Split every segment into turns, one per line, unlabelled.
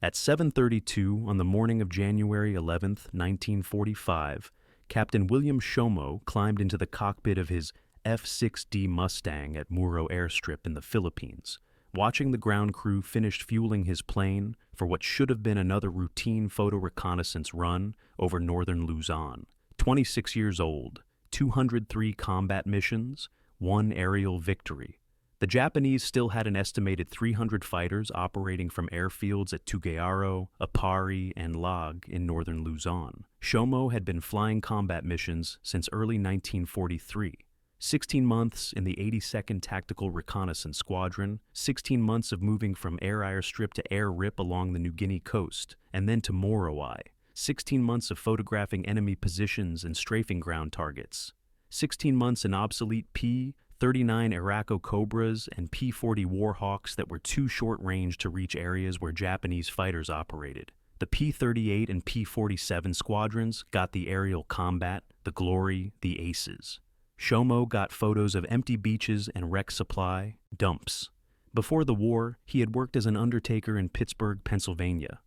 At 7:32 on the morning of January 11th, 1945, Captain William Shomo climbed into the cockpit of his F-6D Mustang at Muro Airstrip in the Philippines, watching the ground crew finish fueling his plane for what should have been another routine photo reconnaissance run over northern Luzon. 26 years old, 203 combat missions, 1 aerial victory. The Japanese still had an estimated 300 fighters operating from airfields at Tuguearo, Apari, and Lag in northern Luzon. Shomo had been flying combat missions since early 1943. 16 months in the 82nd Tactical Reconnaissance Squadron, 16 months of moving from air airstrip to air rip along the New Guinea coast, and then to Moroai. 16 months of photographing enemy positions and strafing ground targets. 16 months in obsolete P-39 Iraqo Cobras and P-40 Warhawks that were too short-range to reach areas where Japanese fighters operated. The P-38 and P-47 squadrons got the aerial combat, the glory, the aces. Shomo got photos of empty beaches and wreck supply, dumps. Before the war, he had worked as an undertaker in Pittsburgh, Pennsylvania.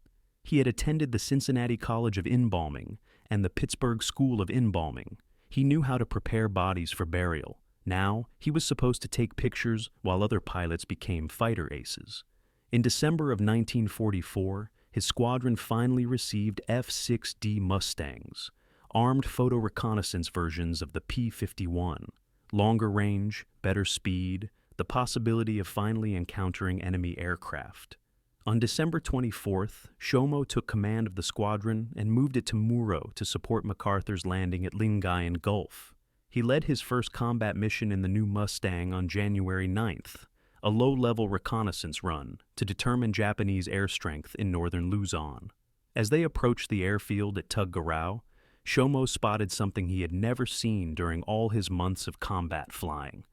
He had attended the Cincinnati College of Embalming and the Pittsburgh School of Embalming. He knew how to prepare bodies for burial. Now, he was supposed to take pictures while other pilots became fighter aces. In December of 1944, his squadron finally received F-6D Mustangs, armed photo reconnaissance versions of the P-51. Longer range, better speed, the possibility of finally encountering enemy aircraft. On December 24th, Shomo took command of the squadron and moved it to Muro to support MacArthur's landing at Lingayen Gulf. He led his first combat mission in the new Mustang on January 9th, a low-level reconnaissance run to determine Japanese air strength in northern Luzon. As they approached the airfield at Tuguearo, Shomo spotted something he had never seen during all his months of combat flying: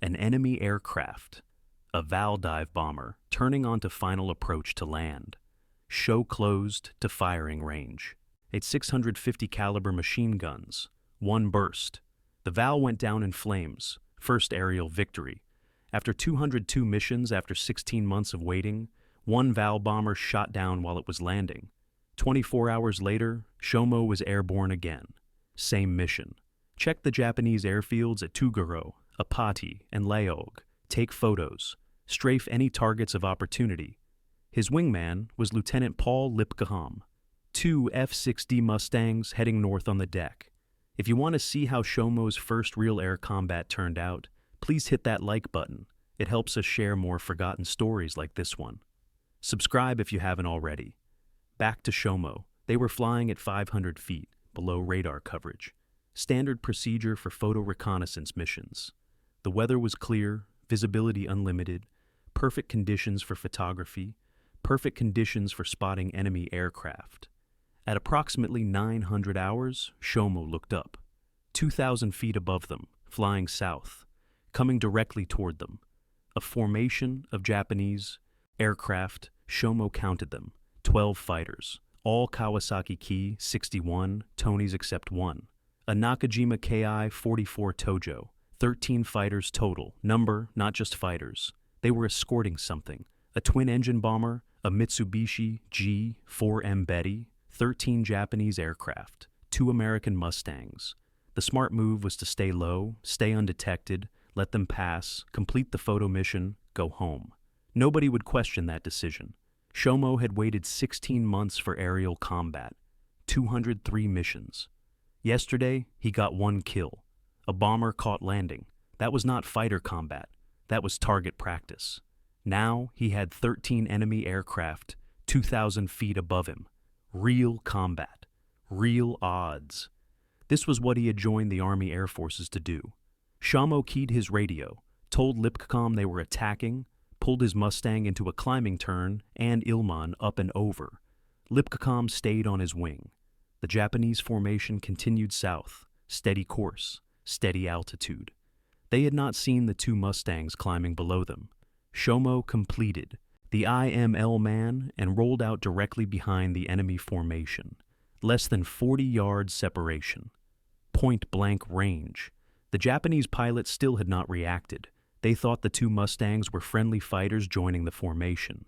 an enemy aircraft. A Val dive bomber turning onto final approach to land. Show closed to firing range. Its 650 caliber machine guns. 1 burst. The Val went down in flames. First aerial victory. After 202 missions after 16 months of waiting, 1 Val bomber shot down while it was landing. 24 hours later, Shomo was airborne again. Same mission. Check the Japanese airfields at Tuguearo, Apati, and Laog. Take photos. Strafe any targets of opportunity. His wingman was Lieutenant Paul Lipkaham. 2 F-6D Mustangs heading north on the deck. If you want to see how Shomo's first real air combat turned out, please hit that like button. It helps us share more forgotten stories like this one. Subscribe if you haven't already. Back to Shomo. They were flying at 500 feet, below radar coverage. Standard procedure for photo reconnaissance missions. The weather was clear, visibility unlimited, perfect conditions for photography, perfect conditions for spotting enemy aircraft. At approximately 900 hours, Shomo looked up. 2,000 feet above them, flying south, coming directly toward them. A formation of Japanese aircraft. Shomo counted them. 12 fighters, all Kawasaki Ki-61, Tonys except 1. A Nakajima Ki-44 Tojo. 13 fighters total, number, not just fighters. They were escorting something. A twin-engine bomber, a Mitsubishi G-4M Betty, 13 Japanese aircraft, 2 American Mustangs. The smart move was to stay low, stay undetected, let them pass, complete the photo mission, go home. Nobody would question that decision. Shomo had waited 16 months for aerial combat, 203 missions. Yesterday, he got 1 kill. A bomber caught landing. That was not fighter combat. That was target practice. Now he had 13 enemy aircraft 2,000 feet above him. Real combat. Real odds. This was what he had joined the Army Air Forces to do. Shomo keyed his radio, told Lipkaham they were attacking, pulled his Mustang into a climbing turn and Ilman up and over. Lipkaham stayed on his wing. The Japanese formation continued south, steady course. Steady altitude. They had not seen the 2 Mustangs climbing below them. Shomo completed the IML man and rolled out directly behind the enemy formation. Less than 40 yards separation. Point-blank range. The Japanese pilots still had not reacted. They thought the 2 Mustangs were friendly fighters joining the formation.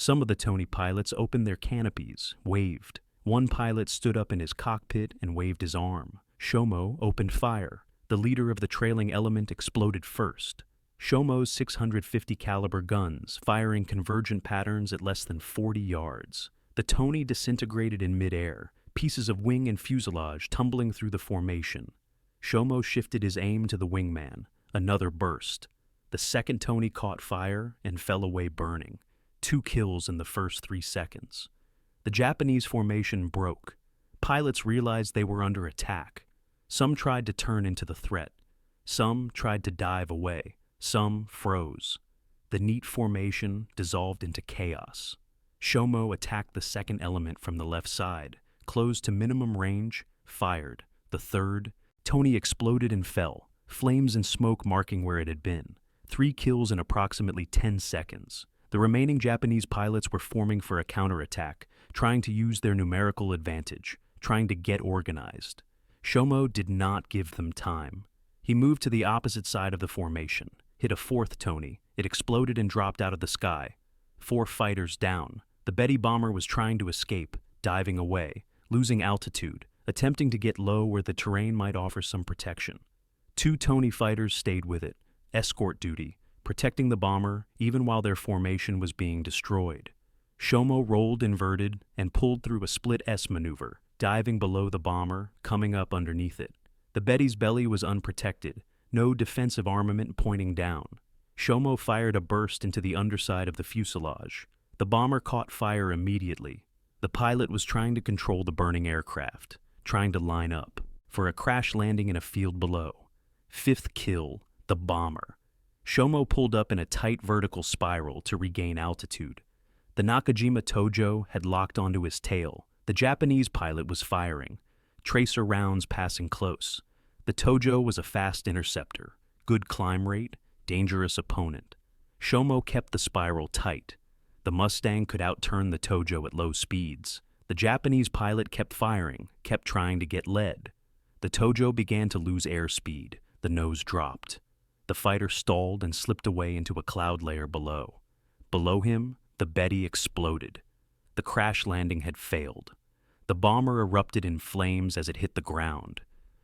Some of the Tony pilots opened their canopies, waved. One pilot stood up in his cockpit and waved his arm. Shomo opened fire. The leader of the trailing element exploded first. Shomo's 650 caliber guns firing convergent patterns at less than 40 yards. The Tony disintegrated in midair, pieces of wing and fuselage tumbling through the formation. Shomo shifted his aim to the wingman. Another burst. The second Tony caught fire and fell away burning. 2 kills in the first 3 seconds. The Japanese formation broke. Pilots realized they were under attack. Some tried to turn into the threat. Some tried to dive away. Some froze. The neat formation dissolved into chaos. Shomo attacked the second element from the left side, closed to minimum range, fired. The third, Tony exploded and fell, flames and smoke marking where it had been. 3 kills in approximately 10 seconds. The remaining Japanese pilots were forming for a counterattack, trying to use their numerical advantage, trying to get organized. Shomo did not give them time. He moved to the opposite side of the formation, hit a 4th Tony. It exploded and dropped out of the sky. 4 fighters down. The Betty bomber was trying to escape, diving away, losing altitude, attempting to get low where the terrain might offer some protection. 2 Tony fighters stayed with it, escort duty, protecting the bomber even while their formation was being destroyed. Shomo rolled inverted and pulled through a split S maneuver, diving below the bomber, coming up underneath it. The Betty's belly was unprotected, no defensive armament pointing down. Shomo fired a burst into the underside of the fuselage. The bomber caught fire immediately. The pilot was trying to control the burning aircraft, trying to line up for a crash landing in a field below. 5th kill, the bomber. Shomo pulled up in a tight vertical spiral to regain altitude. The Nakajima Tojo had locked onto his tail. The Japanese pilot was firing, tracer rounds passing close. The Tojo was a fast interceptor, good climb rate, dangerous opponent. Shomo kept the spiral tight. The Mustang could outturn the Tojo at low speeds. The Japanese pilot kept firing, kept trying to get lead. The Tojo began to lose airspeed. The nose dropped. The fighter stalled and slipped away into a cloud layer below. Below him, the Betty exploded. The crash landing had failed. The bomber erupted in flames as it hit the ground.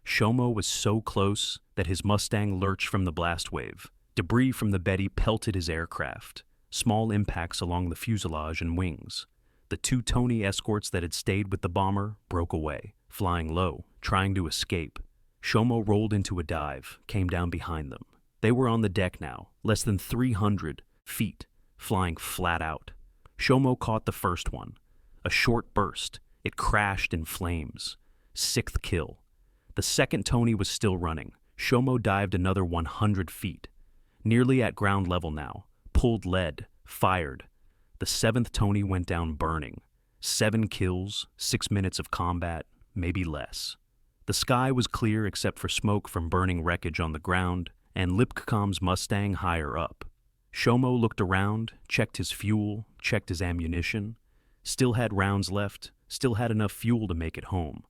Shomo was so close that his Mustang lurched from the blast wave. Debris from the Betty pelted his aircraft, small impacts along the fuselage and wings. The 2 Tony escorts that had stayed with the bomber broke away, flying low, trying to escape. Shomo rolled into a dive, came down behind them. They were on the deck now, less than 300 feet, flying flat out. Shomo caught the first one. A short burst. It crashed in flames. 6th kill. The second Tony was still running. Shomo dived another 100 feet. Nearly at ground level now. Pulled lead. Fired. The 7th Tony went down burning. 7 kills, 6 minutes of combat, maybe less. The sky was clear except for smoke from burning wreckage on the ground, and Lipscomb's Mustang higher up. Shomo looked around, checked his fuel, checked his ammunition. Still had rounds left, still had enough fuel to make it home.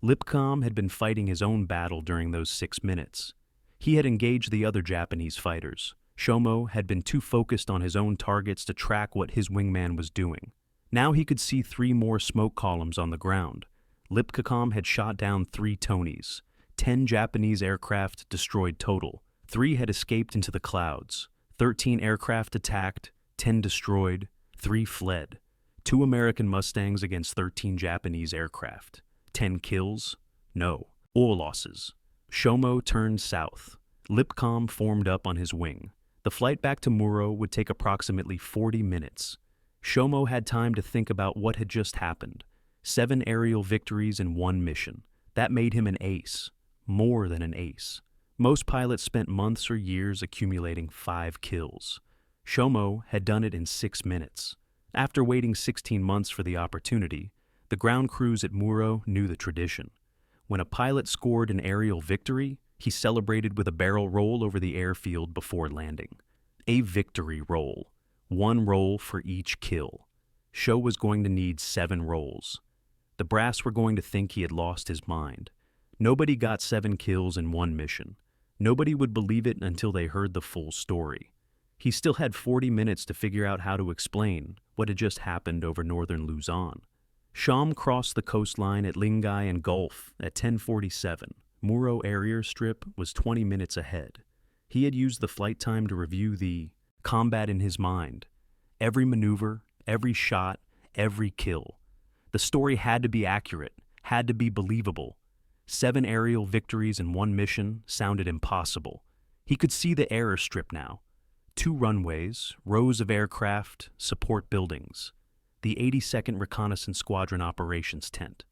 Lipscomb had been fighting his own battle during those 6 minutes. He had engaged the other Japanese fighters. Shomo had been too focused on his own targets to track what his wingman was doing. Now he could see 3 more smoke columns on the ground. Lipscomb had shot down 3 Tonys. 10 Japanese aircraft destroyed total. 3 had escaped into the clouds. 13 aircraft attacked, 10 destroyed, 3 fled. 2 American Mustangs against 13 Japanese aircraft. 10 kills? No. All losses. Shomo turned south. Lipscomb formed up on his wing. The flight back to Muro would take approximately 40 minutes. Shomo had time to think about what had just happened. 7 aerial victories in 1 mission. That made him an ace. More than an ace. Most pilots spent months or years accumulating 5 kills. Shomo had done it in 6 minutes. After waiting 16 months for the opportunity, the ground crews at Muro knew the tradition. When a pilot scored an aerial victory, he celebrated with a barrel roll over the airfield before landing. A victory roll. 1 roll for each kill. Sho was going to need 7 rolls. The brass were going to think he had lost his mind. Nobody got 7 kills in 1 mission. Nobody would believe it until they heard the full story. He still had 40 minutes to figure out how to explain what had just happened over northern Luzon. Shomo crossed the coastline at Lingay and Gulf at 10:47. Muro Area Strip was 20 minutes ahead. He had used the flight time to review the combat in his mind. Every maneuver, every shot, every kill. The story had to be accurate, had to be believable. 7 aerial victories in one mission sounded impossible. He could see the airstrip now. 2 runways, rows of aircraft, support buildings. The 82nd Reconnaissance Squadron operations tent.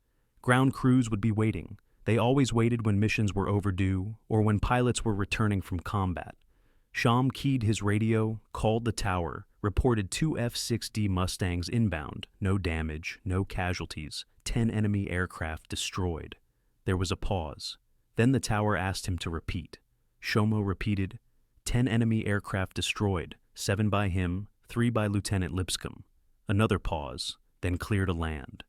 Ground crews would be waiting. They always waited when missions were overdue or when pilots were returning from combat. Shomo keyed his radio, called the tower, reported 2 F-6D Mustangs inbound, no damage, no casualties, 10 enemy aircraft destroyed. There was a pause. Then the tower asked him to repeat. Shomo repeated, 10 enemy aircraft destroyed, 7 by him, 3 by Lieutenant Lipscomb. Another pause, then clear to land.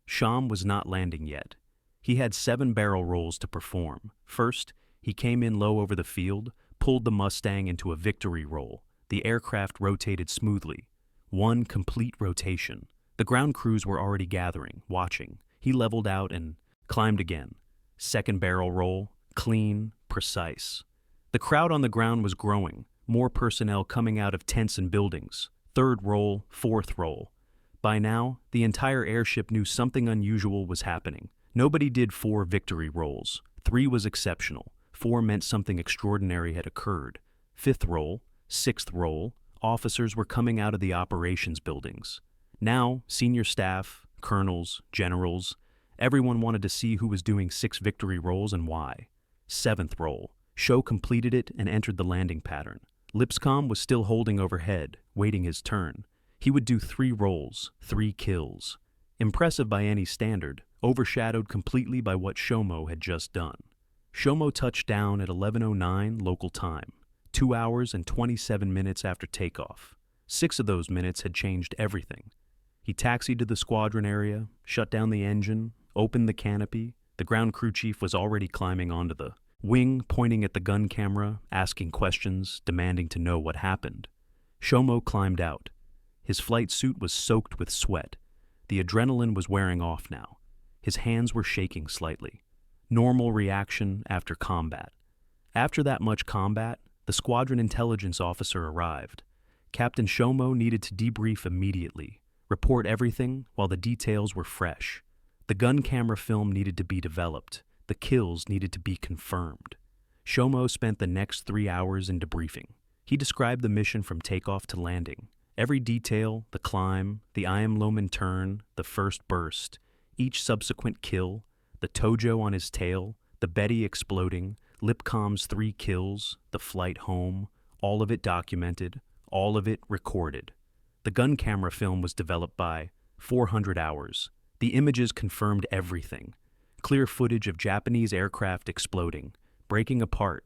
Shomo was not landing yet. He had 7 barrel rolls to perform. First, he came in low over the field, pulled the Mustang into a victory roll. The aircraft rotated smoothly. 1 complete rotation. The ground crews were already gathering, watching. He leveled out and climbed again. 2nd barrel roll, clean, precise. The crowd on the ground was growing, more personnel coming out of tents and buildings. 3rd roll, 4th roll. By now, the entire airship knew something unusual was happening. Nobody did 4 victory rolls. 3 was exceptional. 4 meant something extraordinary had occurred. 5th roll, 6th roll, officers were coming out of the operations buildings. Now, senior staff, colonels, generals, everyone wanted to see who was doing 6 victory rolls and why. 7th roll. Shomo completed it and entered the landing pattern. Lipscomb was still holding overhead, waiting his turn. He would do 3 rolls, 3 kills. Impressive by any standard, overshadowed completely by what Shomo had just done. Shomo touched down at 11:09 local time, 2 hours and 27 minutes after takeoff. 6 of those minutes had changed everything. He taxied to the squadron area, shut down the engine, opened the canopy. The ground crew chief was already climbing onto the wing, pointing at the gun camera, asking questions, demanding to know what happened. Shomo climbed out. His flight suit was soaked with sweat. The adrenaline was wearing off now. His hands were shaking slightly. Normal reaction after combat. After that much combat, the squadron intelligence officer arrived. Captain Shomo needed to debrief immediately, report everything while the details were fresh. The gun camera film needed to be developed. The kills needed to be confirmed. Shomo spent the next 3 hours in debriefing. He described the mission from takeoff to landing. Every detail, the climb, the Iamloman turn, the first burst, each subsequent kill, the Tojo on his tail, the Betty exploding, Lipscomb's 3 kills, the flight home, all of it documented, all of it recorded. The gun camera film was developed by 400 hours. The images confirmed everything. Clear footage of Japanese aircraft exploding, breaking apart,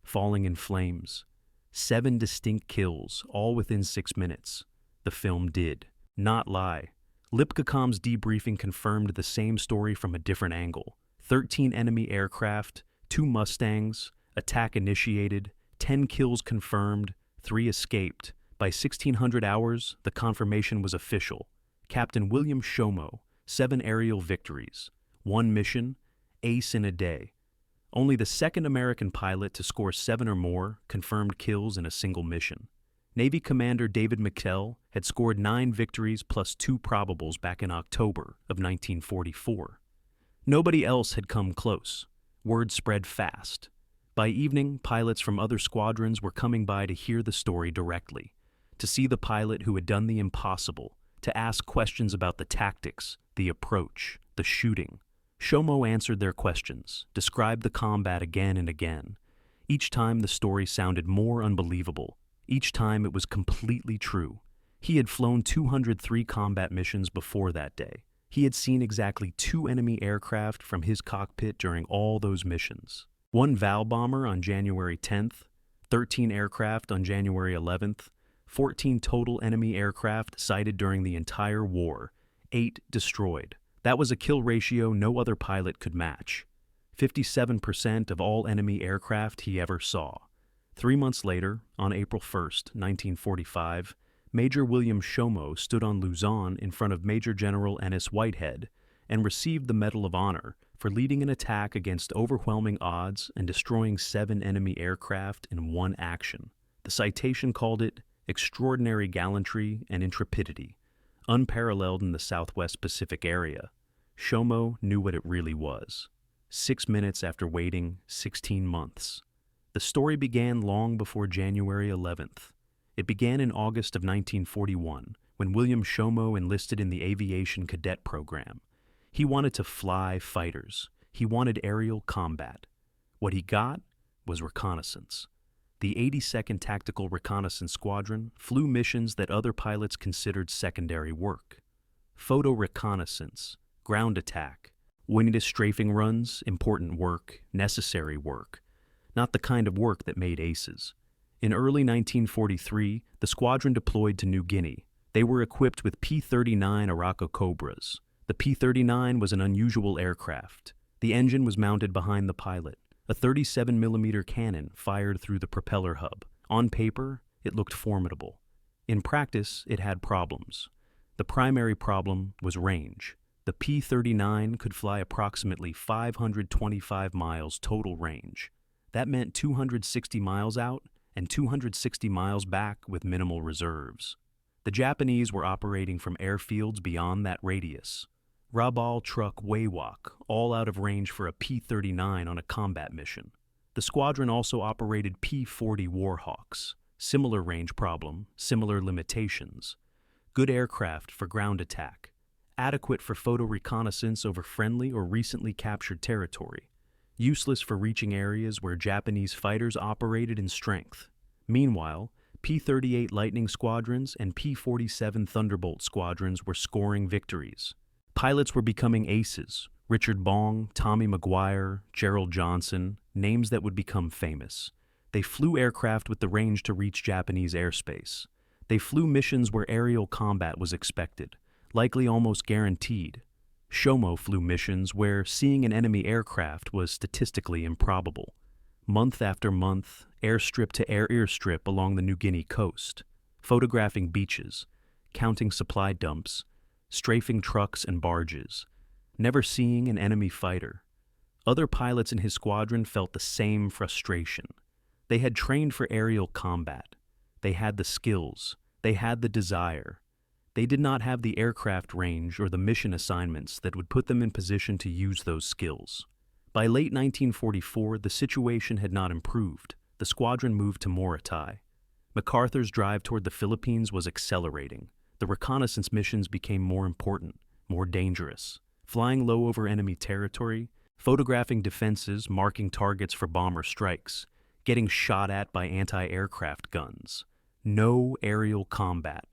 falling in flames. 7 distinct kills, all within 6 minutes. The film did not lie. Lipscomb's debriefing confirmed the same story from a different angle. 13 enemy aircraft, 2 Mustangs, attack initiated, 10 kills confirmed, 3 escaped. By 1600 hours, the confirmation was official. Captain William Shomo, 7 aerial victories, 1 mission, ace in a day. Only the 2nd American pilot to score 7 or more confirmed kills in a single mission. Navy Commander David McTell had scored 9 victories plus 2 probables back in October of 1944. Nobody else had come close. Word spread fast. By evening, pilots from other squadrons were coming by to hear the story directly, to see the pilot who had done the impossible, to ask questions about the tactics, the approach, the shooting. Shomo answered their questions, described the combat again and again. Each time the story sounded more unbelievable. Each time it was completely true. He had flown 203 combat missions before that day. He had seen exactly 2 enemy aircraft from his cockpit during all those missions. 1 Val bomber on January 10th, 13 aircraft on January 11th, 14 total enemy aircraft sighted during the entire war, 8 destroyed. That was a kill ratio no other pilot could match. 57% of all enemy aircraft he ever saw. 3 months later, on April 1st, 1945, Major William Shomo stood on Luzon in front of Major General Ennis Whitehead and received the Medal of Honor for leading an attack against overwhelming odds and destroying 7 enemy aircraft in one action. The citation called it extraordinary gallantry and intrepidity, unparalleled in the Southwest Pacific area. Shomo knew what it really was. 6 minutes after waiting 16 months. The story began long before January 11th. It began in August of 1941, when William Shomo enlisted in the aviation cadet program. He wanted to fly fighters. He wanted aerial combat. What he got was reconnaissance. The 82nd Tactical Reconnaissance Squadron flew missions that other pilots considered secondary work. Photo reconnaissance, ground attack, winged strafing runs, important work, necessary work. Not the kind of work that made aces. In early 1943, the squadron deployed to New Guinea. They were equipped with P-39 Arakko Cobras. The P-39 was an unusual aircraft. The engine was mounted behind the pilot. A 37mm cannon fired through the propeller hub. On paper, it looked formidable. In practice, it had problems. The primary problem was range. The P-39 could fly approximately 525 miles total range. That meant 260 miles out and 260 miles back with minimal reserves. The Japanese were operating from airfields beyond that radius. Rabal Truck Waywalk, all out of range for a P-39 on a combat mission. The squadron also operated P-40 Warhawks. Similar range problem, similar limitations. Good aircraft for ground attack. Adequate for photo reconnaissance over friendly or recently captured territory. Useless for reaching areas where Japanese fighters operated in strength. Meanwhile, P-38 Lightning squadrons and P-47 Thunderbolt squadrons were scoring victories. Pilots were becoming aces. Richard Bong, Tommy McGuire, Gerald Johnson, names that would become famous. They flew aircraft with the range to reach Japanese airspace. They flew missions where aerial combat was expected, likely almost guaranteed. Shomo flew missions where seeing an enemy aircraft was statistically improbable. Month after month, airstrip to airstrip along the New Guinea coast, photographing beaches, counting supply dumps, strafing trucks and barges, never seeing an enemy fighter. Other pilots in his squadron felt the same frustration. They had trained for aerial combat. They had the skills. They had the desire. They did not have the aircraft range or the mission assignments that would put them in position to use those skills. By late 1944, the situation had not improved. The squadron moved to Morotai. MacArthur's drive toward the Philippines was accelerating. The reconnaissance missions became more important, more dangerous. Flying low over enemy territory, photographing defenses, marking targets for bomber strikes, getting shot at by anti-aircraft guns. No aerial combat.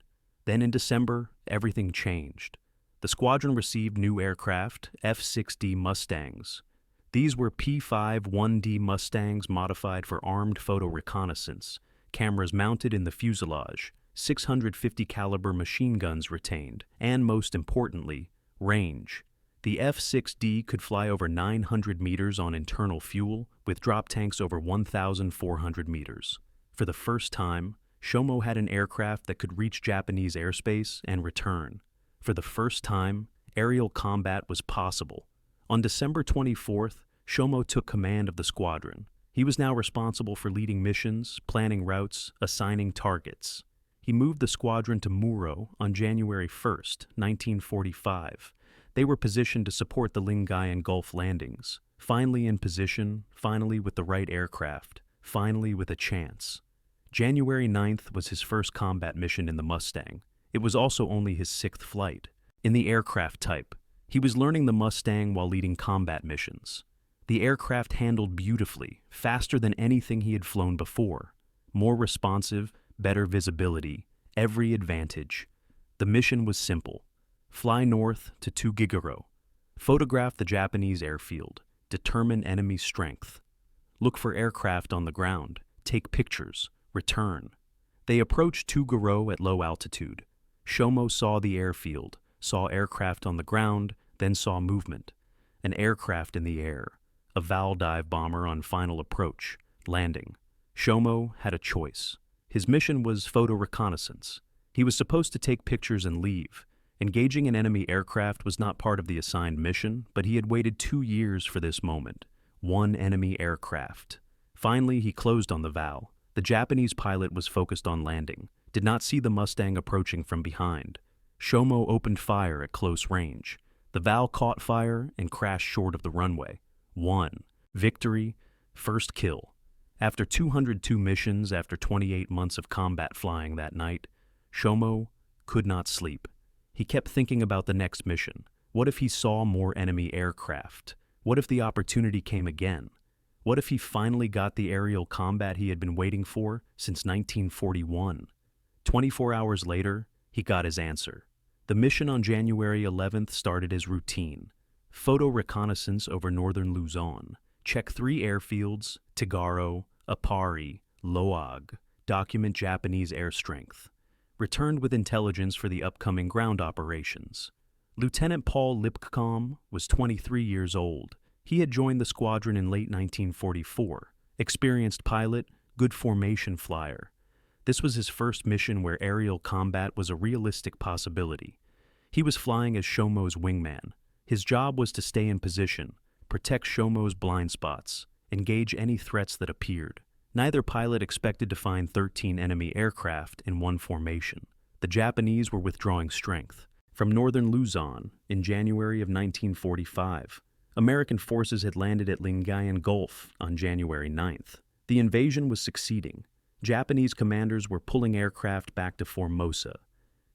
Then in December, everything changed. The squadron received new aircraft, F-6D Mustangs. These were P-51D Mustangs modified for armed photo reconnaissance, cameras mounted in the fuselage, 650 caliber machine guns retained, and most importantly, range. The F-6D could fly over 900 meters on internal fuel, with drop tanks over 1,400 meters. For the first time, Shomo had an aircraft that could reach Japanese airspace and return. For the first time, aerial combat was possible. On December 24th, Shomo took command of the squadron. He was now responsible for leading missions, planning routes, assigning targets. He moved the squadron to Muro on January 1st, 1945. They were positioned to support the Lingayen Gulf landings. Finally in position, finally with the right aircraft, finally with a chance. January 9th was his first combat mission in the Mustang. It was also only his 6th flight. In the aircraft type, he was learning the Mustang while leading combat missions. The aircraft handled beautifully, faster than anything he had flown before. More responsive, better visibility, every advantage. The mission was simple. Fly north to Tugiguro. Photograph the Japanese airfield. Determine enemy strength. Look for aircraft on the ground. Take pictures. Return. They approached Tugiguro at low altitude. Shomo saw the airfield, saw aircraft on the ground, then saw movement. An aircraft in the air. A Val dive bomber on final approach, landing. Shomo had a choice. His mission was photo reconnaissance. He was supposed to take pictures and leave. Engaging an enemy aircraft was not part of the assigned mission, but he had waited 2 years for this moment. One enemy aircraft. Finally, he closed on the vow. The Japanese pilot was focused on landing, did not see the Mustang approaching from behind. Shomo opened fire at close range. The vow caught fire and crashed short of the runway. 1. Victory. First kill. After 202 missions, after 28 months of combat flying that night, Shomo could not sleep. He kept thinking about the next mission. What if he saw more enemy aircraft? What if the opportunity came again? What if he finally got the aerial combat he had been waiting for since 1941? 24 hours later, he got his answer. The mission on January 11th started as routine. Photo reconnaissance over northern Luzon. Check 3 airfields, Tagaro, Apari, Loag. Document Japanese air strength. Returned with intelligence for the upcoming ground operations. Lieutenant Paul Lipcomb was 23 years old. He had joined the squadron in late 1944. Experienced pilot, good formation flyer. This was his first mission where aerial combat was a realistic possibility. He was flying as Shomo's wingman. His job was to stay in position, protect Shomo's blind spots, engage any threats that appeared. Neither pilot expected to find 13 enemy aircraft in one formation. The Japanese were withdrawing strength from northern Luzon in January of 1945. American forces had landed at Lingayen Gulf on January 9th. The invasion was succeeding. Japanese commanders were pulling aircraft back to Formosa,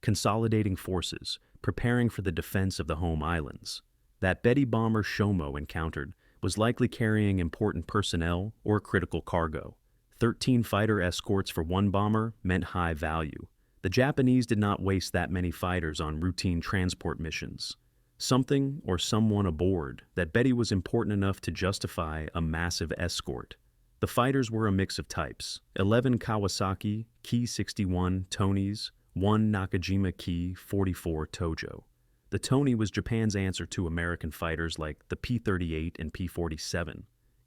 consolidating forces, preparing for the defense of the home islands. That Betty bomber Shomo encountered was likely carrying important personnel or critical cargo. 13 fighter escorts for one bomber meant high value. The Japanese did not waste that many fighters on routine transport missions. Something or someone aboard that Betty was important enough to justify a massive escort. The fighters were a mix of types: 11 Kawasaki Ki-61 Tonys, 1 Nakajima Ki-44 Tojo. The Tony was Japan's answer to American fighters like the P-38 and P-47.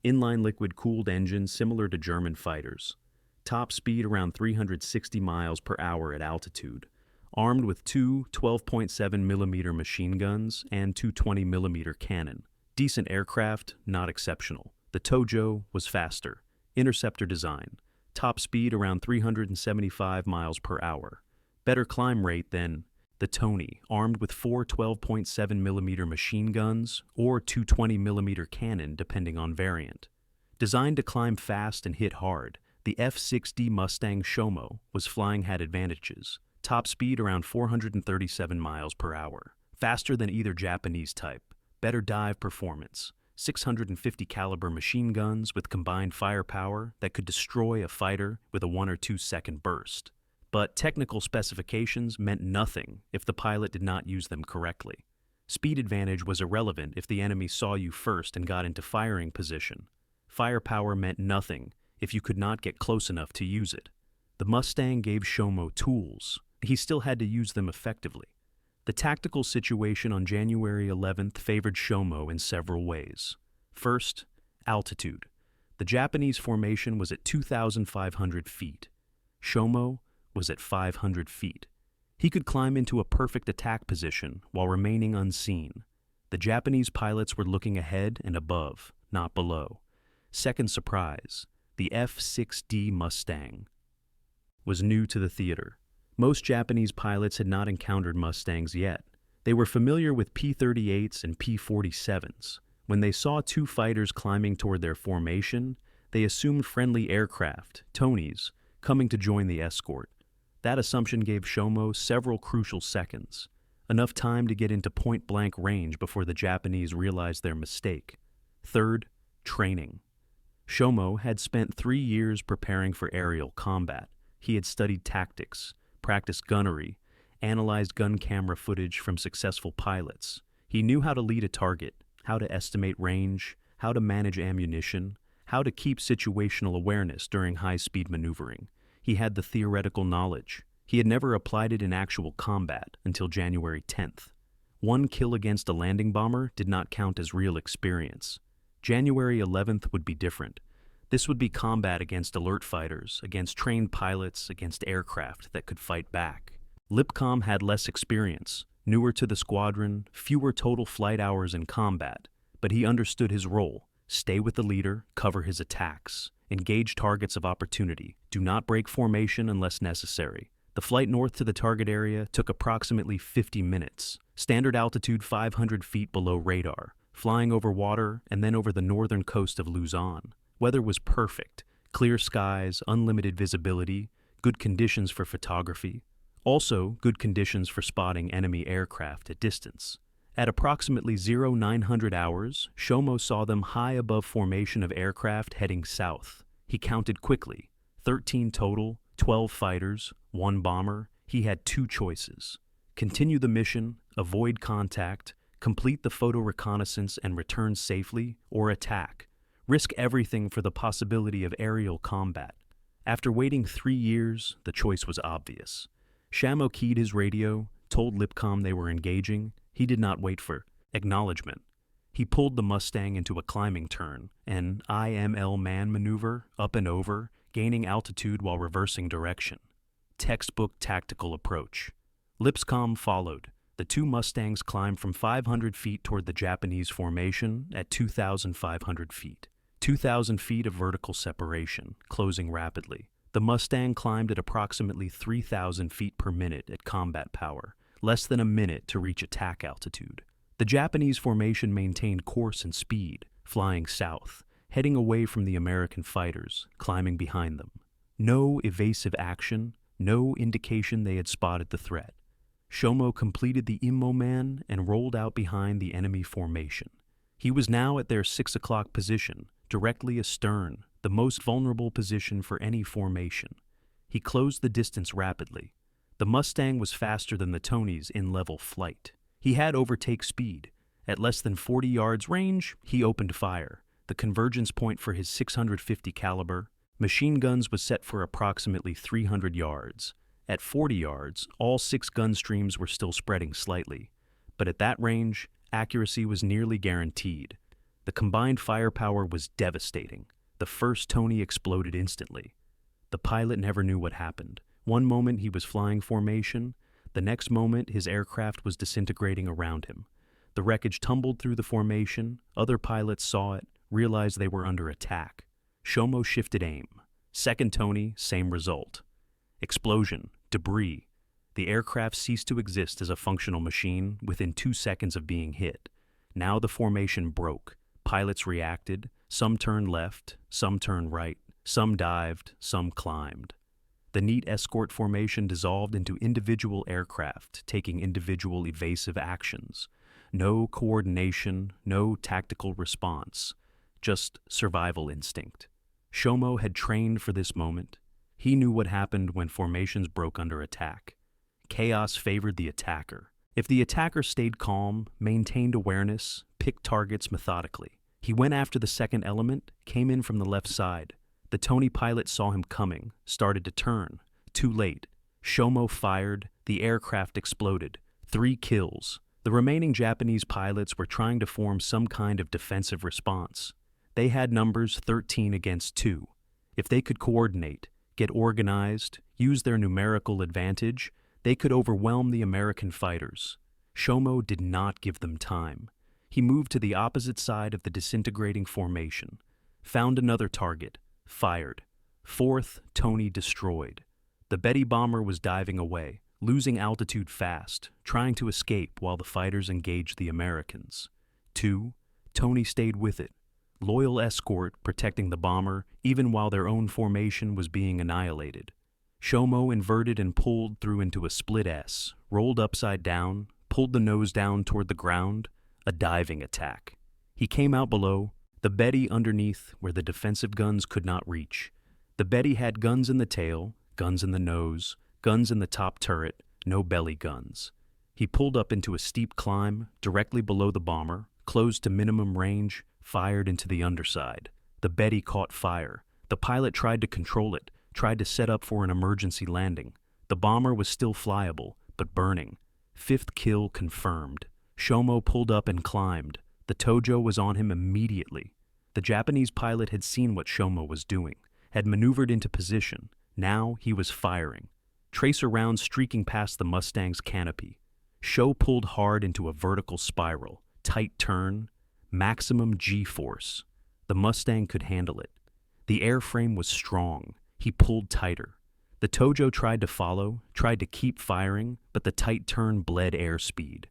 Inline liquid-cooled engines similar to German fighters. Top speed around 360 miles per hour at altitude. Armed with 2 12.7mm machine guns and 2 20mm cannon. Decent aircraft, not exceptional. The Tojo was faster. Interceptor design. Top speed around 375 miles per hour. Better climb rate than the Tony, armed with 4 12.7mm machine guns or 2 20mm cannon depending on variant. Designed to climb fast and hit hard, the F-6D Mustang Shomo was flying had advantages. Top speed around 437 miles per hour. Faster than either Japanese type. Better dive performance. 650 caliber machine guns with combined firepower that could destroy a fighter with a 1 or 2 second burst. But technical specifications meant nothing if the pilot did not use them correctly. Speed advantage was irrelevant if the enemy saw you first and got into firing position. Firepower meant nothing if you could not get close enough to use it. The Mustang gave Shomo tools. He still had to use them effectively. The tactical situation on January 11th favored Shomo in several ways. First, altitude. The Japanese formation was at 2,500 feet. Shomo was at 500 feet. He could climb into a perfect attack position while remaining unseen. The Japanese pilots were looking ahead and above, not below. Second surprise, the F-6D Mustang was new to the theater. Most Japanese pilots had not encountered Mustangs yet. They were familiar with P-38s and P-47s. When they saw 2 fighters climbing toward their formation, they assumed friendly aircraft, Tonys, coming to join the escort. That assumption gave Shomo several crucial seconds, enough time to get into point-blank range before the Japanese realized their mistake. Third, training. Shomo had spent 3 years preparing for aerial combat. He had studied tactics, practiced gunnery, analyzed gun camera footage from successful pilots. He knew how to lead a target, how to estimate range, how to manage ammunition, how to keep situational awareness during high-speed maneuvering. He had the theoretical knowledge. He had never applied it in actual combat until January 10th. 1 kill against a landing bomber did not count as real experience. January 11th would be different. This would be combat against alert fighters, against trained pilots, against aircraft that could fight back. Lipcom had less experience, newer to the squadron, fewer total flight hours in combat, but he understood his role: stay with the leader, cover his attacks, engage targets of opportunity, do not break formation unless necessary. The flight north to the target area took approximately 50 minutes, standard altitude 500 feet below radar, flying over water and then over the northern coast of Luzon. Weather was perfect: clear skies, unlimited visibility, good conditions for photography. Also, good conditions for spotting enemy aircraft at distance. At approximately 0900 hours, Shomo saw them high above formation of aircraft heading south. He counted quickly: 13 total, 12 fighters, 1 bomber. He had 2 choices: continue the mission, avoid contact, complete the photo reconnaissance and return safely, or attack, risk everything for the possibility of aerial combat. After waiting 3 years, the choice was obvious. Shomo keyed his radio, told Lipcom they were engaging. He did not wait for acknowledgement. He pulled the Mustang into a climbing turn, an IML man maneuver, up and over, gaining altitude while reversing direction. Textbook tactical approach. Lipcom followed. The 2 Mustangs climbed from 500 feet toward the Japanese formation at 2,500 feet. 2,000 feet of vertical separation, closing rapidly. The Mustang climbed at approximately 3,000 feet per minute at combat power, less than a minute to reach attack altitude. The Japanese formation maintained course and speed, flying south, heading away from the American fighters, climbing behind them. No evasive action, no indication they had spotted the threat. Shomo completed the Immo man and rolled out behind the enemy formation. He was now at their 6 o'clock position, directly astern, the most vulnerable position for any formation. He closed the distance rapidly. The Mustang was faster than the Tony's in level flight. He had overtake speed. At less than 40 yards range, he opened fire. The convergence point for his 650 caliber machine guns was set for approximately 300 yards. At 40 yards, all 6 gun streams were still spreading slightly. But at that range, accuracy was nearly guaranteed. The combined firepower was devastating. The first Tony exploded instantly. The pilot never knew what happened. One moment he was flying formation, the next moment his aircraft was disintegrating around him. The wreckage tumbled through the formation. Other pilots saw it, realized they were under attack. Shomo shifted aim. Second Tony, same result. Explosion, debris. The aircraft ceased to exist as a functional machine within 2 seconds of being hit. Now the formation broke. Pilots reacted. Some turned left, some turned right, some dived, some climbed. The neat escort formation dissolved into individual aircraft, taking individual evasive actions. No coordination, no tactical response, just survival instinct. Shomo had trained for this moment. He knew what happened when formations broke under attack. Chaos favored the attacker. If the attacker stayed calm, maintained awareness, picked targets methodically. He went after the second element, came in from the left side. The Tony pilot saw him coming, started to turn. Too late. Shomo fired. The aircraft exploded. 3 kills. The remaining Japanese pilots were trying to form some kind of defensive response. They had numbers 13 against 2. If they could coordinate, get organized, use their numerical advantage, they could overwhelm the American fighters. Shomo did not give them time. He moved to the opposite side of the disintegrating formation, found another target, fired. 4th Tony destroyed. The Betty bomber was diving away, losing altitude fast, trying to escape while the fighters engaged the Americans. 2 Tony stayed with it. Loyal escort protecting the bomber even while their own formation was being annihilated. Shomo inverted and pulled through into a split S, rolled upside down, pulled the nose down toward the ground. A diving attack. He came out below, the Betty underneath where the defensive guns could not reach. The Betty had guns in the tail, guns in the nose, guns in the top turret, no belly guns. He pulled up into a steep climb, directly below the bomber, closed to minimum range, fired into the underside. The Betty caught fire. The pilot tried to control it, tried to set up for an emergency landing. The bomber was still flyable, but burning. 5th kill confirmed. Shomo pulled up and climbed. The Tojo was on him immediately. The The Japanese pilot had seen what Shomo was doing, had maneuvered into position. Now he was firing. Tracer rounds streaking past the Mustang's canopy. Sho pulled hard into a vertical spiral, tight turn, maximum G-force. The Mustang could handle it. The airframe was strong. He pulled tighter. The Tojo tried to follow, tried to keep firing, but the tight turn bled airspeed.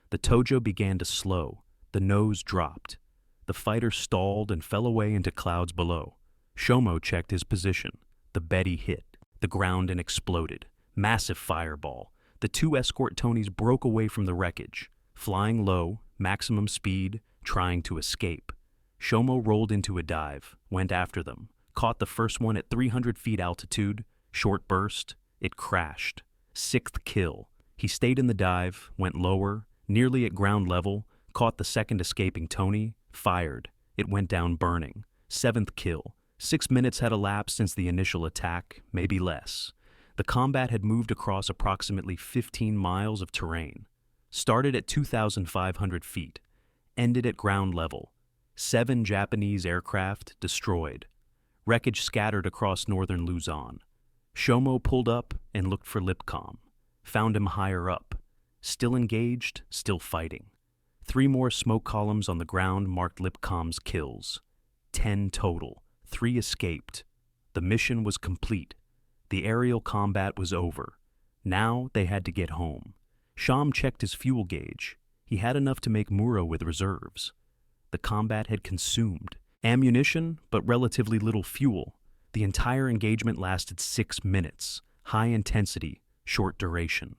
The Tojo began to slow. The nose dropped. The fighter stalled and fell away into clouds below. Shomo checked his position. The Betty hit the ground and exploded. Massive fireball. The two escort Tonys broke away from the wreckage, flying low, maximum speed, trying to escape. Shomo rolled into a dive, went after them, caught the first one at 300 feet altitude, short burst, it crashed. 6th kill. He stayed in the dive, went lower, nearly at ground level, caught the second escaping Tony, fired. It went down burning. 7th kill. 6 minutes had elapsed since the initial attack, maybe less. The combat had moved across approximately 15 miles of terrain. Started at 2,500 feet. Ended at ground level. 7 Japanese aircraft destroyed. Wreckage scattered across northern Luzon. Shomo pulled up and looked for Lipcom. Found him higher up. Still engaged, still fighting. 3 more smoke columns on the ground marked Lipcom's kills. 10 total. 3 escaped. The mission was complete. The aerial combat was over. Now they had to get home. Sham checked his fuel gauge. He had enough to make Muro with reserves. The combat had consumed ammunition, but relatively little fuel. The entire engagement lasted 6 minutes. High intensity, short duration.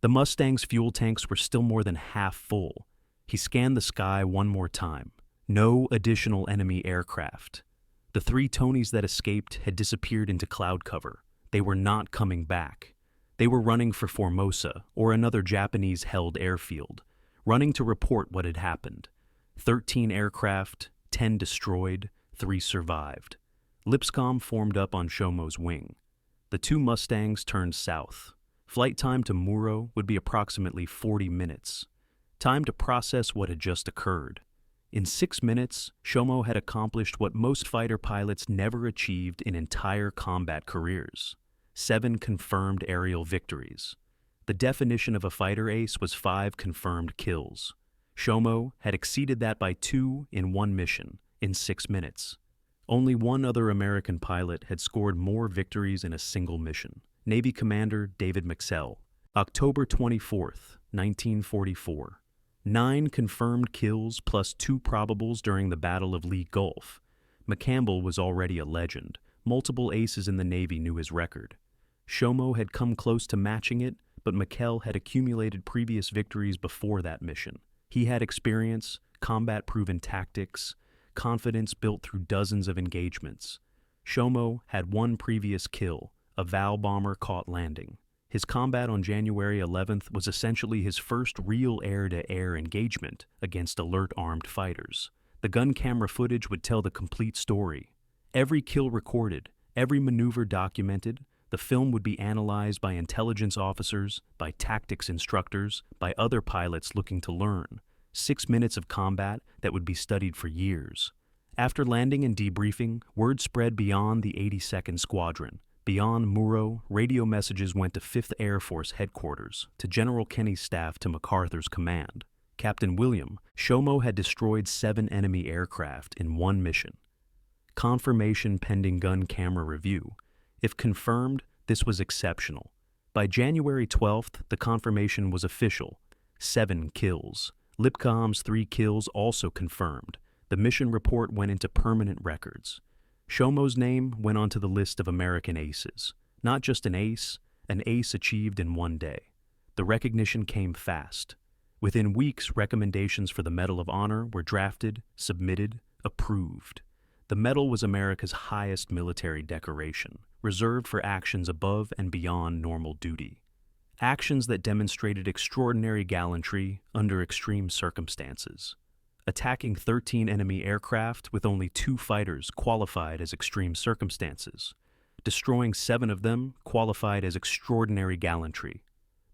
The Mustang's fuel tanks were still more than half full. He scanned the sky one more time. No additional enemy aircraft. The 3 Tonys that escaped had disappeared into cloud cover. They were not coming back. They were running for Formosa or another Japanese-held airfield, running to report what had happened. 13 aircraft, 10 destroyed, 3 survived. Lipscomb formed up on Shomo's wing. The 2 Mustangs turned south. Flight time to Muro would be approximately 40 minutes. Time to process what had just occurred. In 6 minutes, Shomo had accomplished what most fighter pilots never achieved in entire combat careers. 7 confirmed aerial victories. The definition of a fighter ace was 5 confirmed kills. Shomo had exceeded that by 2 in 1 mission, in 6 minutes. Only 1 other American pilot had scored more victories in a single mission. Navy Commander David McSell. October 24th, 1944. 9 confirmed kills plus 2 probables during the Battle of Lee Gulf. McCampbell was already a legend. Multiple aces in the Navy knew his record. Shomo had come close to matching it, but McKell had accumulated previous victories before that mission. He had experience, combat-proven tactics, confidence built through dozens of engagements. Shomo had 1 previous kill, a Val bomber caught landing. His combat on January 11th was essentially his first real air-to-air engagement against alert armed fighters. The gun camera footage would tell the complete story. Every kill recorded, every maneuver documented. The film would be analyzed by intelligence officers, by tactics instructors, by other pilots looking to learn. 6 minutes of combat that would be studied for years. After landing and debriefing, word spread beyond the 82nd Squadron. Beyond Muro, radio messages went to 5th Air Force headquarters, to General Kenny's staff, to MacArthur's command. Captain William Shomo had destroyed 7 enemy aircraft in 1 mission. Confirmation pending gun camera review. If confirmed, this was exceptional. By January 12th, the confirmation was official. 7 kills. Lipcom's 3 kills also confirmed. The mission report went into permanent records. Shomo's name went onto the list of American aces. Not just an ace achieved in 1 day. The recognition came fast. Within weeks, recommendations for the Medal of Honor were drafted, submitted, approved. The medal was America's highest military decoration, reserved for actions above and beyond normal duty. Actions that demonstrated extraordinary gallantry under extreme circumstances. Attacking 13 enemy aircraft with only 2 fighters qualified as extreme circumstances. Destroying 7 of them qualified as extraordinary gallantry.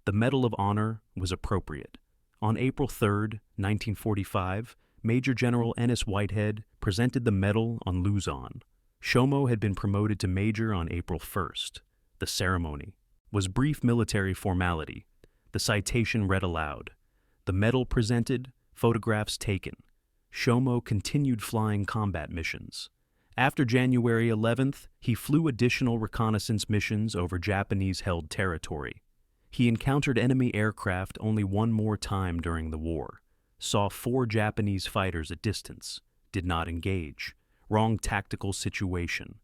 The Medal of Honor was appropriate. On April 3, 1945, Major General Ennis Whitehead presented the medal on Luzon. Shomo had been promoted to major on April 1st. The ceremony was brief military formality. The citation read aloud. The medal presented, photographs taken. Shomo continued flying combat missions. After January 11th, he flew additional reconnaissance missions over Japanese-held territory. He encountered enemy aircraft only one more time during the war. Saw 4 Japanese fighters at distance. Did not engage. Wrong tactical situation.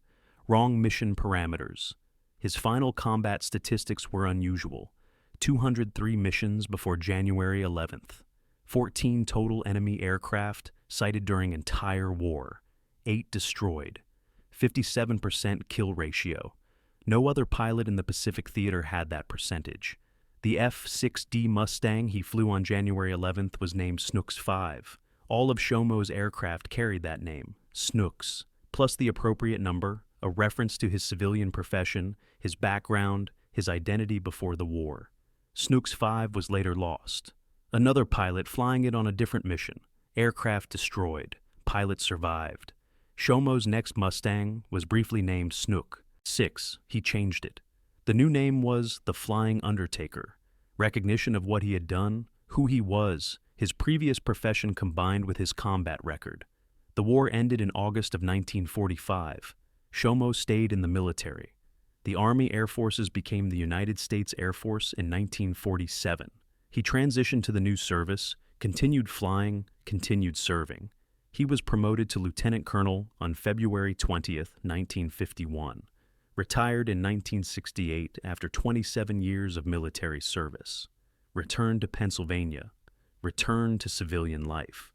Wrong mission parameters. His final combat statistics were unusual. 203 missions before January 11th. 14 total enemy aircraft sighted during entire war. 8 destroyed. 57% kill ratio. No other pilot in the Pacific Theater had that percentage. The F-6D Mustang he flew on January 11th was named Snooks 5. All of Shomo's aircraft carried that name, Snooks, plus the appropriate number, a reference to his civilian profession, his background, his identity before the war. Snooks 5 was later lost. Another pilot flying it on a different mission. Aircraft destroyed. Pilot survived. Shomo's next Mustang was briefly named Snook 6. He changed it. The new name was the Flying Undertaker. Recognition of what he had done, who he was, his previous profession combined with his combat record. The war ended in August of 1945. Shomo stayed in the military. The Army Air Forces became the United States Air Force in 1947. He transitioned to the new service, continued flying, continued serving. He was promoted to lieutenant colonel on February 20th, 1951. Retired in 1968 after 27 years of military service. Returned to Pennsylvania. Returned to civilian life.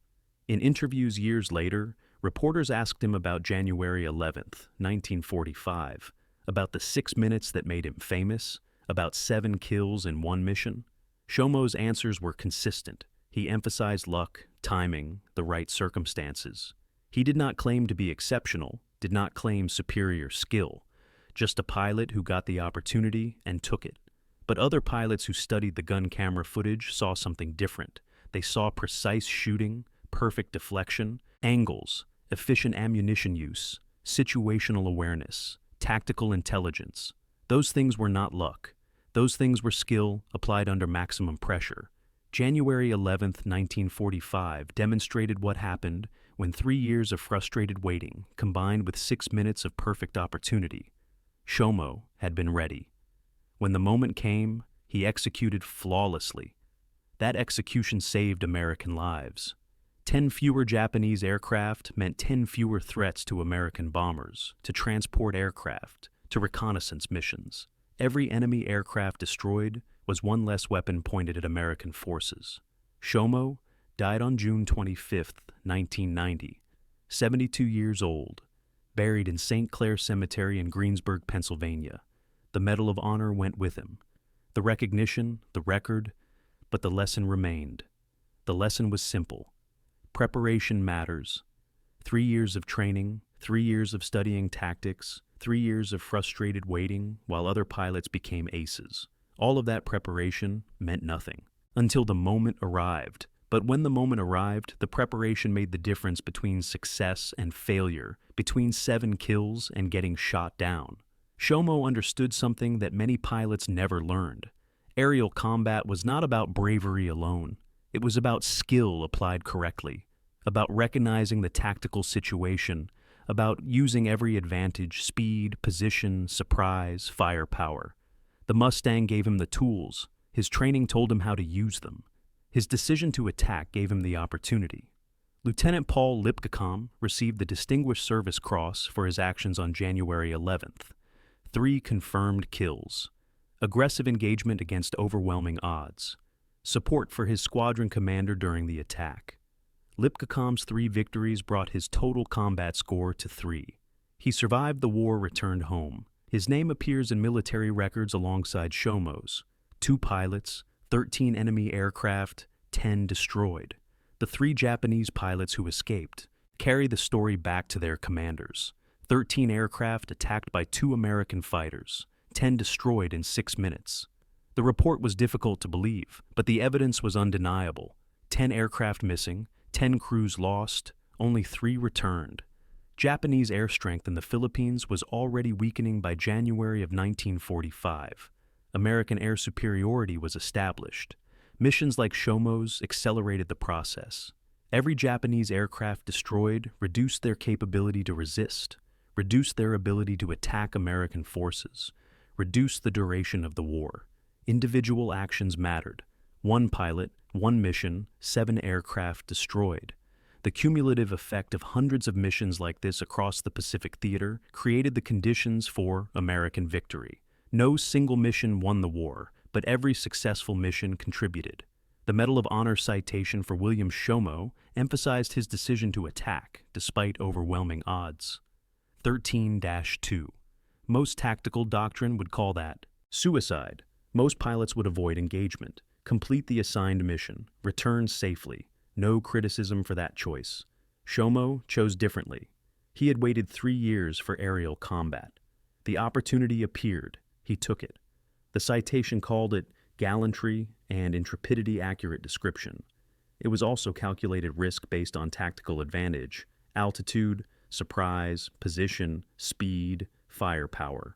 In interviews years later, reporters asked him about January 11th, 1945, about the 6 minutes that made him famous, about 7 kills in one mission. Shomo's answers were consistent. He emphasized luck, timing, the right circumstances. He did not claim to be exceptional, did not claim superior skill, just a pilot who got the opportunity and took it. But other pilots who studied the gun camera footage saw something different. They saw precise shooting, perfect deflection, angles, efficient ammunition use, situational awareness, tactical intelligence. Those things were not luck. Those things were skill applied under maximum pressure. January 11th, 1945 demonstrated what happened when 3 years of frustrated waiting combined with 6 minutes of perfect opportunity. Shomo had been ready. When the moment came, he executed flawlessly. That execution saved American lives. 10 fewer Japanese aircraft meant 10 fewer threats to American bombers, to transport aircraft, to reconnaissance missions. Every enemy aircraft destroyed was one less weapon pointed at American forces. Shomo died on June 25, 1990, 72 years old, buried in St. Clair Cemetery in Greensburg, Pennsylvania. The Medal of Honor went with him. The recognition, the record, but the lesson remained. The lesson was simple. Preparation matters. 3 years of training, 3 years of studying tactics, 3 years of frustrated waiting while other pilots became aces. All of that preparation meant nothing until the moment arrived. But when the moment arrived, the preparation made the difference between success and failure, between 7 kills and getting shot down. Shomo understood something that many pilots never learned. Aerial combat was not about bravery alone. It was about skill applied correctly, about recognizing the tactical situation, about using every advantage, speed, position, surprise, firepower. The Mustang gave him the tools. His training told him how to use them. His decision to attack gave him the opportunity. Lieutenant Paul Lipkacom received the Distinguished Service Cross for his actions on January 11th. 3 confirmed kills. Aggressive engagement against overwhelming odds. Support for his squadron commander during the attack. Lipkacom's 3 victories brought his total combat score to 3. He survived the war, returned home. His name appears in military records alongside Shomo's. 2 pilots, 13 enemy aircraft, 10 destroyed. The 3 Japanese pilots who escaped carry the story back to their commanders. 13 aircraft attacked by 2 American fighters, 10 destroyed in 6 minutes. The report was difficult to believe, but the evidence was undeniable. 10 aircraft missing, 10 crews lost, only 3 returned. Japanese air strength in the Philippines was already weakening by January of 1945. American air superiority was established. Missions like Shomo's accelerated the process. Every Japanese aircraft destroyed reduced their capability to resist, reduced their ability to attack American forces, reduced the duration of the war. Individual actions mattered. 1 pilot, 1 mission, 7 aircraft destroyed. The cumulative effect of hundreds of missions like this across the Pacific theater created the conditions for American victory. No single mission won the war, but every successful mission contributed. The Medal of Honor citation for William Shomo emphasized his decision to attack despite overwhelming odds. 13-2. Most tactical doctrine would call that suicide. Most pilots would avoid engagement, complete the assigned mission, return safely. No criticism for that choice. Shomo chose differently. He had waited 3 years for aerial combat. The opportunity appeared. He took it. The citation called it gallantry and intrepidity accurate description. It was also calculated risk based on tactical advantage, altitude, surprise, position, speed, firepower.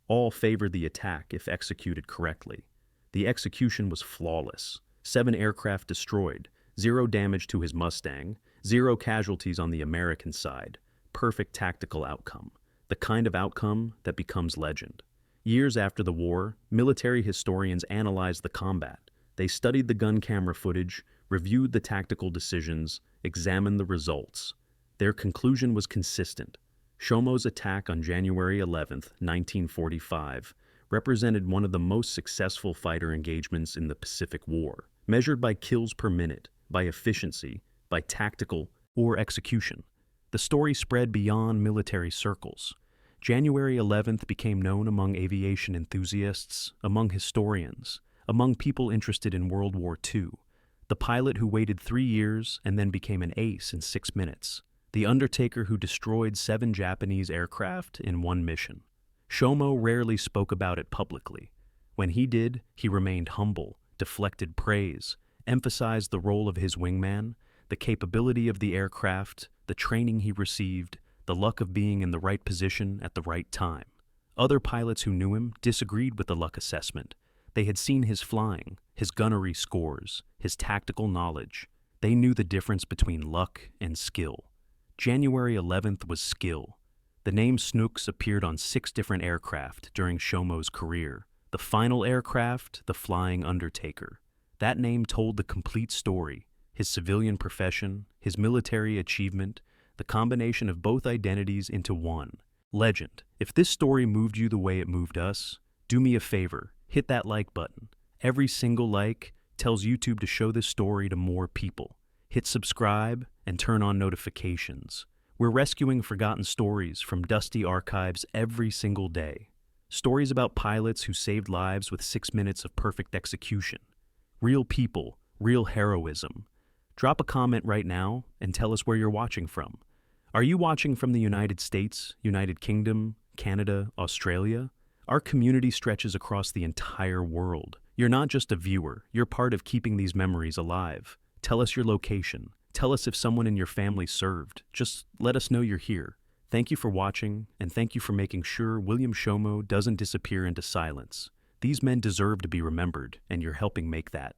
All favored the attack if executed correctly. The execution was flawless. 7 aircraft destroyed, 0 damage to his Mustang, 0 casualties on the American side. Perfect tactical outcome. The kind of outcome that becomes legend. Years after the war, military historians analyzed the combat. They studied the gun camera footage, reviewed the tactical decisions, examined the results. Their conclusion was consistent. Shomo's attack on January 11, 1945, represented one of the most successful fighter engagements in the Pacific War, measured by kills per minute, by efficiency, by tactical or execution. The story spread beyond military circles. January 11th became known among aviation enthusiasts, among historians, among people interested in World War II. The pilot who waited 3 years and then became an ace in 6 minutes. The undertaker who destroyed 7 Japanese aircraft in 1 mission. Shomo rarely spoke about it publicly. When he did, he remained humble, deflected praise, emphasized the role of his wingman, the capability of the aircraft, the training he received, the luck of being in the right position at the right time. Other pilots who knew him disagreed with the luck assessment. They had seen his flying, his gunnery scores, his tactical knowledge. They knew the difference between luck and skill. January 11th was skill. The name Snooks appeared on 6 different aircraft during Shomo's career. The final aircraft, the Flying Undertaker. That name told the complete story. His civilian profession, his military achievement, the combination of both identities into one. Legend. If this story moved you the way it moved us, do me a favor, hit that like button. Every single like tells YouTube to show this story to more people. Hit subscribe and turn on notifications. We're rescuing forgotten stories from dusty archives every single day. Stories about pilots who saved lives with 6 minutes of perfect execution. Real people, real heroism. Drop a comment right now and tell us where you're watching from. Are you watching from the United States, United Kingdom, Canada, Australia? Our community stretches across the entire world. You're not just a viewer, you're part of keeping these memories alive. Tell us your location. Tell us if someone in your family served. Just let us know you're here. Thank you for watching, and thank you for making sure William Shomo doesn't disappear into silence. These men deserve to be remembered, and you're helping make that